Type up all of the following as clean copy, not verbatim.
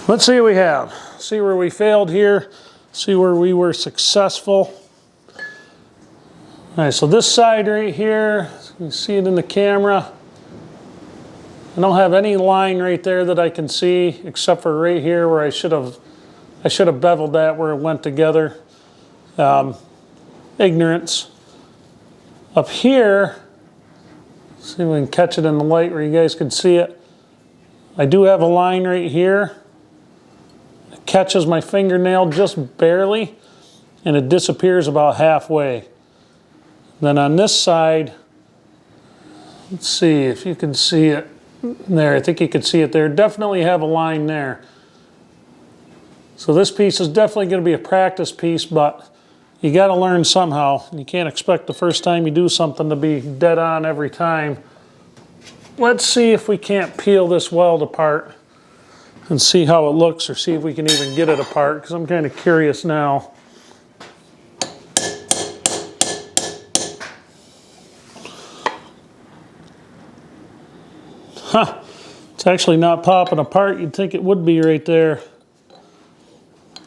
Let's see what we have. See where we failed here. See where we were successful. All right, so this side right here, you can see it in the camera. I don't have any line right there that I can see except for right here where I should have beveled that where it went together. Ignorance. Up here, see if we can catch it in the light where you guys can see it. I do have a line right here. It catches my fingernail just barely and it disappears about halfway. Then on this side, let's see if you can see it there. I think you can see it there. Definitely have a line there. So this piece is definitely going to be a practice piece, but you got to learn somehow. You can't expect the first time you do something to be dead on every time. let's see if we can't peel this weld apart and see how it looks, or see if we can even get it apart, because I'm kind of curious now. Huh, it's actually not popping apart. You'd think it would be right there.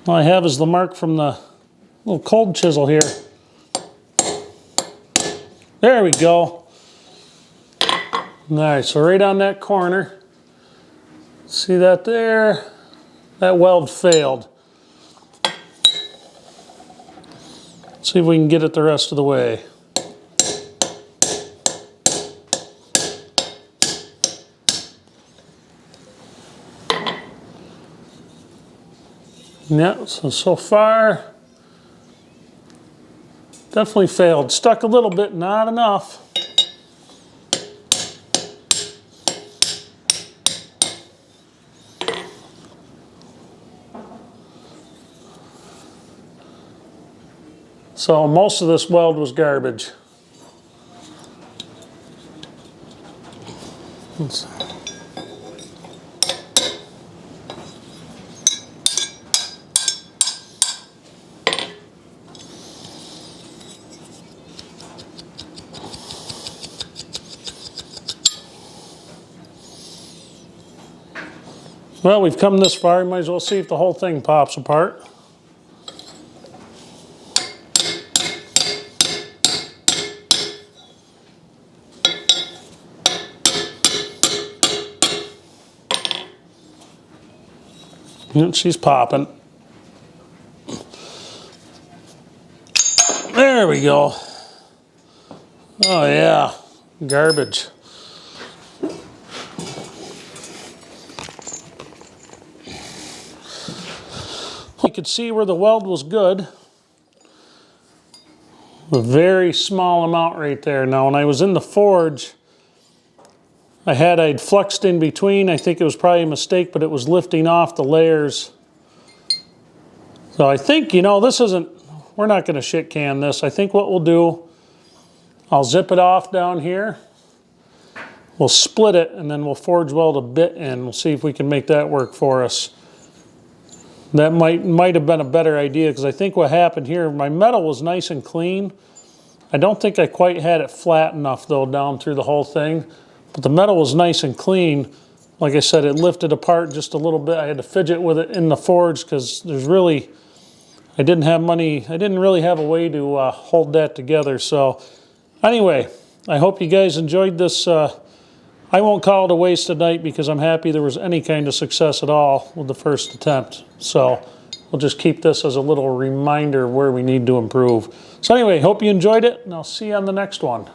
All I have is the mark from the little cold chisel here. There we go. All right, so right on that corner. See that there? That weld failed. See if we can get it the rest of the way. Yeah, so far, definitely failed. Stuck a little bit, not enough. So most of this weld was garbage. Well, we've come this far, might as well see if the whole thing pops apart. And she's popping. There we go. Oh yeah, garbage. You could see where the weld was good. A very small amount right there. Now when I was in the forge, I'd fluxed in between. I think it was probably a mistake, but it was lifting off the layers. So I think, you know, we're not going to shit can this. I think what we'll do, I'll zip it off down here. We'll split it, and then we'll forge weld a bit in. We'll see if we can make that work for us. That might have been a better idea, because I think what happened here, my metal was nice and clean. I don't think I quite had it flat enough, though, down through the whole thing. But the metal was nice and clean. Like I said, it lifted apart just a little bit. I had to fidget with it in the forge because I didn't really have a way to hold that together. So anyway, I hope you guys enjoyed this. I won't call it a wasted night, because I'm happy there was any kind of success at all with the first attempt. So we'll just keep this as a little reminder of where we need to improve. So anyway, hope you enjoyed it, and I'll see you on the next one.